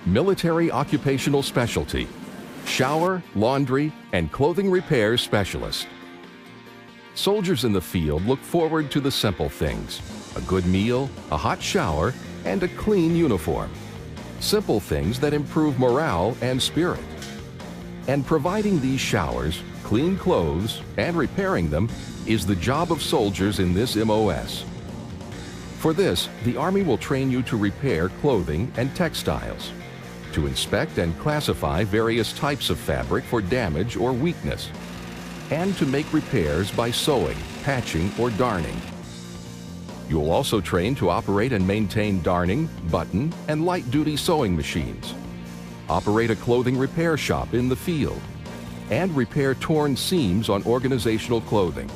Military Occupational Specialty, Shower, Laundry, and Clothing Repair Specialist. Soldiers in the field look forward to the simple things: a good meal, a hot shower, and a clean uniform. Simple things that improve morale and spirit. And providing these showers, clean clothes, and repairing them is the job of soldiers in this MOS. For this, the Army will train you to repair clothing and textiles, to inspect and classify various types of fabric for damage or weakness, and to make repairs by sewing, patching, or darning. You will also train to operate and maintain darning, button, and light-duty sewing machines, operate a clothing repair shop in the field, and repair torn seams on organizational clothing.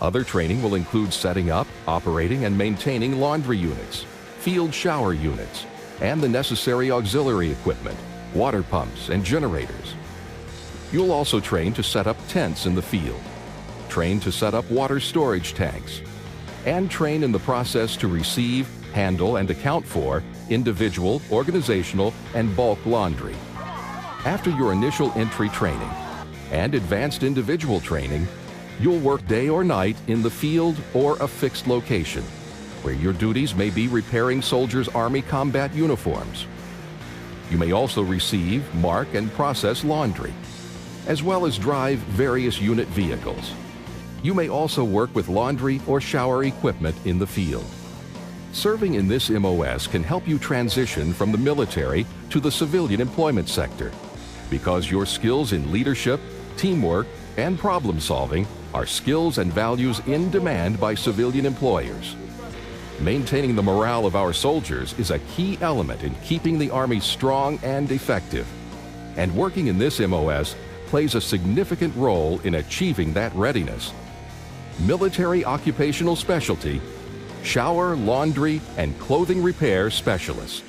Other training will include setting up, operating, and maintaining laundry units, field shower units, and the necessary auxiliary equipment, water pumps, and generators. You'll also train to set up tents in the field, train to set up water storage tanks, and train in the process to receive, handle, and account for individual, organizational, and bulk laundry. After your initial entry training and advanced individual training, you'll work day or night in the field or a fixed location, where your duties may be repairing soldiers' Army combat uniforms. You may also receive, mark, and process laundry, as well as drive various unit vehicles. You may also work with laundry or shower equipment in the field. Serving in this MOS can help you transition from the military to the civilian employment sector, because your skills in leadership, teamwork, and problem solving are skills and values in demand by civilian employers. Maintaining the morale of our soldiers is a key element in keeping the Army strong and effective. And working in this MOS plays a significant role in achieving that readiness. Military Occupational Specialty, Shower, Laundry, and Clothing Repair Specialist.